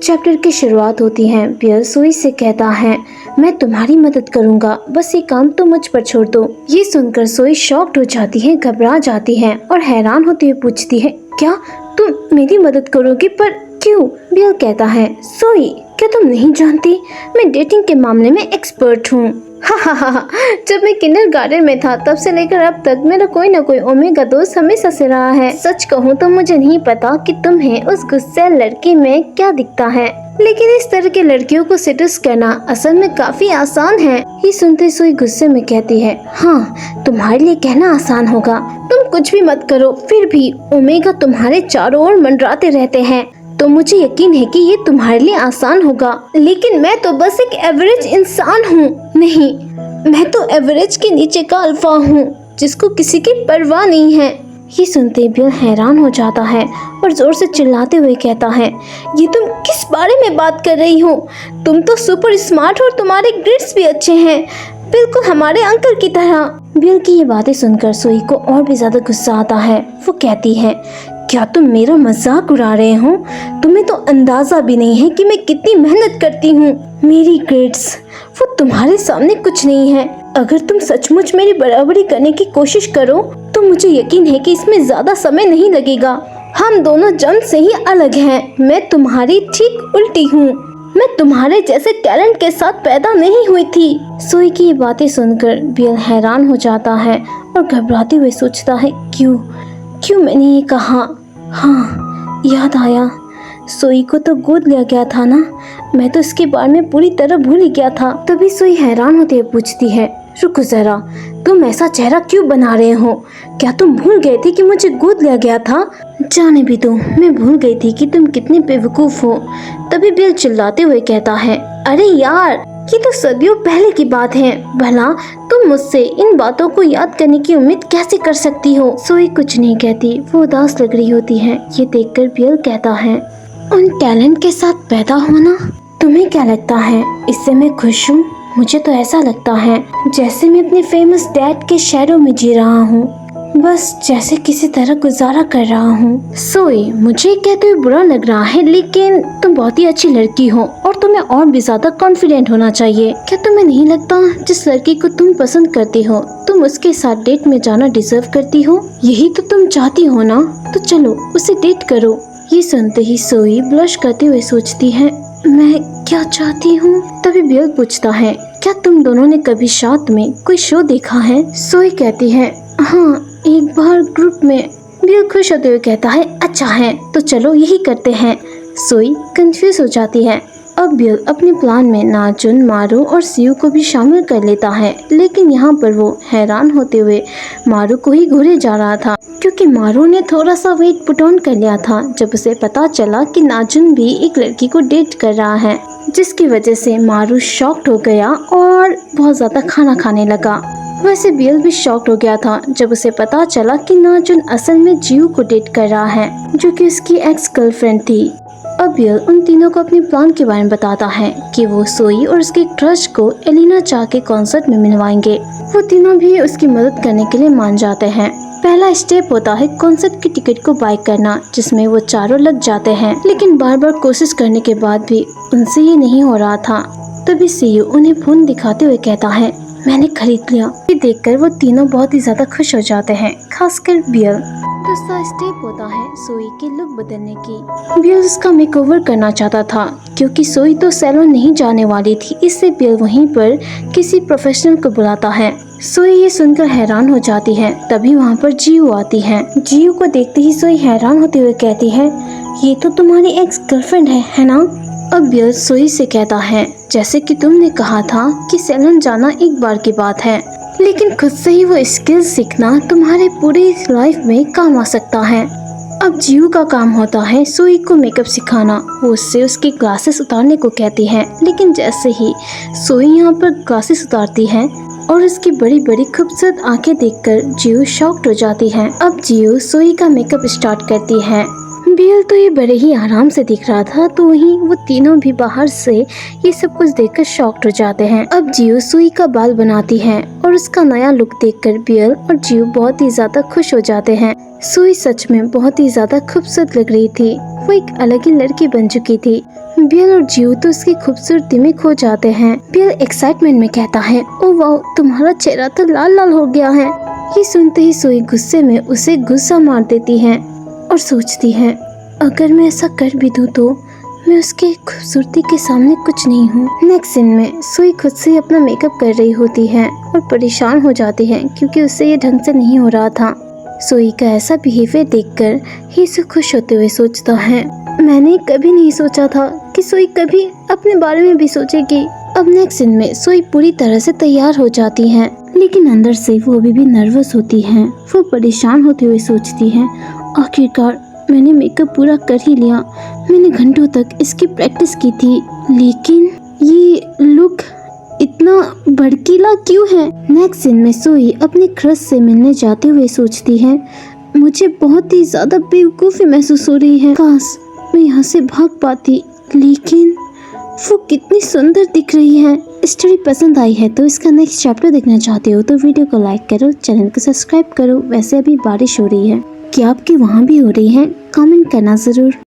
Chapter की शुरुआत होती है। बियल सोई से कहता है, मैं तुम्हारी मदद करूंगा, बस ये काम तुम मुझ पर छोड़ दो। ये सुनकर सोई शॉक्ड हो जाती है, घबरा जाती है और हैरान होते हुए पूछती है, क्या तुम मेरी मदद करोगे, पर क्यों? बियल कहता है, सोई क्या तुम नहीं जानती, मैं डेटिंग के मामले में एक्सपर्ट हूँ। हा, जब मैं किंडरगार्टन में था तब से लेकर अब तक मेरा कोई ना कोई ओमेगा दोस्त हमेशा से रहा है। सच कहूँ तो मुझे नहीं पता कि तुम्हें उस गुस्सैल लड़की में क्या दिखता है, लेकिन इस तरह के लड़कियों को सेडस करना असल में काफी आसान है। ये सुनते सोई गुस्से में कहती है, हाँ तुम्हारे लिए कहना आसान होगा, तुम कुछ भी मत करो, फिर भी ओमेगा तुम्हारे चारों ओर मंडराते रहते हैं, तो मुझे यकीन है कि ये तुम्हारे लिए आसान होगा। लेकिन मैं तो बस एक एवरेज इंसान हूँ। नहीं, मैं तो एवरेज के नीचे का अल्फा हूँ जिसको किसी की परवाह नहीं है। ये सुनते बिल हैरान हो जाता है और जोर से चिल्लाते हुए कहता है, ये तुम किस बारे में बात कर रही हो? तुम तो सुपर स्मार्ट हो और तुम्हारे ग्रेड्स भी अच्छे हैं, बिल्कुल हमारे अंकल की तरह। बिल की ये बातें सुनकर सोई को और भी ज्यादा गुस्सा आता है। वो कहती है, क्या तुम मेरा मजाक उड़ा रहे हो? तुम्हें तो अंदाजा भी नहीं है कि मैं कितनी मेहनत करती हूँ। मेरी ग्रेड्स वो तुम्हारे सामने कुछ नहीं है। अगर तुम सचमुच मेरी बराबरी करने की कोशिश करो तो मुझे यकीन है कि इसमें ज्यादा समय नहीं लगेगा। हम दोनों जन्म से ही अलग हैं। मैं तुम्हारी ठीक उल्टी हूँ। मैं तुम्हारे जैसे टैलेंट के साथ पैदा नहीं हुई थी। सोई की ये बातें सुनकर बियल हैरान हो जाता है और घबराते हुए सोचता है, क्यों मैंने ये कहा? हाँ, याद आया, सोई को तो गोद लिया गया था ना, मैं तो इसके बारे में पूरी तरह भूल ही गया था। तभी सोई हैरान होते हुए पूछती है, रुको जरा, तुम ऐसा चेहरा क्यों बना रहे हो? क्या तुम भूल गए थे कि मुझे गोद लिया गया था? जाने भी दो, मैं भूल गई थी कि तुम कितने बेवकूफ हो। तभी बिल चिल्लाते हुए कहता है, अरे यार, ये तो सदियों पहले की बात है, भला तुम मुझसे इन बातों को याद करने की उम्मीद कैसे कर सकती हो? सोई कुछ नहीं कहती, वो उदास लग रही होती है। ये देखकर बिल कहता है, उन टैलेंट के साथ पैदा होना, तुम्हें क्या लगता है इससे मैं खुश हूँ? मुझे तो ऐसा लगता है जैसे मैं अपने फेमस डैड के शैडो में जी रहा हूँ, बस जैसे किसी तरह गुजारा कर रहा हूँ। सोई, मुझे कहते हुए बुरा लग रहा है, लेकिन तुम बहुत ही अच्छी लड़की हो और तुम्हें और भी ज्यादा कॉन्फिडेंट होना चाहिए। क्या तुम्हें नहीं लगता जिस लड़की को तुम पसंद करती हो तुम उसके साथ डेट में जाना डिजर्व करती हो? यही तो तुम चाहती हो ना, तो चलो उसे डेट करो। ये सुनते ही सोई ब्लश करते हुए सोचती है, मैं क्या चाहती हूँ? तभी बियल पूछता है, क्या तुम दोनों ने कभी साथ में कोई शो देखा है? सोई कहती है, हाँ, एक बार ग्रुप में। बियल खुश होते हुए कहता है, अच्छा है, तो चलो यही करते हैं। सोई कंफ्यूज हो जाती है। अब बियल अपने प्लान में नाजुन, मारू और सियू को भी शामिल कर लेता है, लेकिन यहाँ पर वो हैरान होते हुए मारू को ही घूरे जा रहा था, क्योंकि मारू ने थोड़ा सा वेट पुट ऑन कर लिया था जब उसे पता चला कि नाजुन भी एक लड़की को डेट कर रहा है, जिसकी वजह से मारू शॉक्ड हो गया और बहुत ज्यादा खाना खाने लगा। वैसे बियल भी शॉक्ड हो गया था जब उसे पता चला कि नाजुन असल में जियू को डेट कर रहा है, जो कि उसकी एक्स गर्लफ्रेंड थी। अब बियल उन तीनों को अपने प्लान के बारे में बताता है कि वो सोई और उसके क्रश को एलिना चा के कॉन्सर्ट में मिलवाएंगे। वो तीनों भी उसकी मदद करने के लिए मान जाते हैं। पहला स्टेप होता है कॉन्सर्ट की टिकट को बाय करना, जिसमें वो चारों लग जाते हैं, लेकिन बार बार कोशिश करने के बाद भी उनसे ये नहीं हो रहा था। तभी सीयू उन्हें फोन दिखाते हुए कहता है, मैंने खरीद लिया। ये देखकर वो तीनों बहुत ही ज्यादा खुश हो जाते हैं, खासकर बियल। दूसरा स्टेप होता है सोई के लुक बदलने की। बियल उसका मेकओवर करना चाहता था, क्योंकि सोई तो सैलून नहीं जाने वाली थी, इससे बियल वहीं पर किसी प्रोफेशनल को बुलाता है। सोई ये सुनकर हैरान हो जाती है। तभी वहाँ पर जियू आती है। जियू को देखते ही सोई हैरान होते हुए कहती है, ये तो तुम्हारी एक्स गर्लफ्रेंड है ना? अब बियल सोई से कहता है, जैसे कि तुमने कहा था कि सैलून जाना एक बार की बात है, लेकिन खुद से ही वो स्किल सीखना तुम्हारे पूरी लाइफ में काम आ सकता है। अब जियू का काम होता है सोई को मेकअप सिखाना। वो उससे उसकी ग्लासेस उतारने को कहती है, लेकिन जैसे ही सोई यहाँ पर ग्लासेस उतारती है और उसकी बड़ी बड़ी खूबसूरत आंखें देखकर जियू शॉक्ड हो जाती है। अब जियू सोई का मेकअप स्टार्ट करती है। बियल तो ये बड़े ही आराम से दिख रहा था, तो वहीं वो तीनों भी बाहर से ये सब कुछ देखकर शॉक्ड हो जाते हैं। अब जियू सुई का बाल बनाती है और उसका नया लुक देखकर बियल और जियू बहुत ही ज्यादा खुश हो जाते हैं। सुई सच में बहुत ही ज्यादा खूबसूरत लग रही थी। वो एक अलग ही लड़की बन चुकी थी। बियल और जियो तो उसकी खूबसूरती में खो जाते हैं। बियल एक्साइटमेंट में कहता है, ओह वाह, तुम्हारा चेहरा तो लाल लाल हो गया है। ये सुनते ही सोई गुस्से में उसे गुस्सा मार देती है और सोचती है, अगर मैं ऐसा कर भी दूं तो मैं उसके खूबसूरती के सामने कुछ नहीं हूँ। नेक्स्ट सीन में सोई खुद से अपना मेकअप कर रही होती है और परेशान हो जाती है क्योंकि उससे ये ढंग से नहीं हो रहा था। सोई का ऐसा बिहेवियर देखकर हीसू खुश होते हुए सोचता है, मैंने कभी नहीं सोचा था कि सोई कभी अपने बारे में भी सोचेगी। अब नेक्स्ट सीन में सोई पूरी तरह से तैयार हो जाती है, लेकिन अंदर से वो अभी भी नर्वस होती है। वो परेशान होते हुए सोचती है, आखिरकार मैंने मेकअप पूरा कर ही लिया। मैंने घंटों तक इसकी प्रैक्टिस की थी, लेकिन ये लुक इतना भड़कीला क्यों है। नेक्स्ट सीन में सोई अपने क्रश से मिलने जाते हुए सोचती है, मुझे बहुत ही ज्यादा बेवकूफ़ी महसूस हो रही है। काश मैं यहाँ से भाग पाती, लेकिन वो कितनी सुंदर दिख रही है। स्टोरी पसंद आई है तो इसका नेक्स्ट चैप्टर देखना चाहते हो तो वीडियो को लाइक करो, चैनल को सब्सक्राइब करो। वैसे अभी बारिश हो रही है, क्या आपके वहाँ भी हो रही है? कमेंट करना ज़रूर।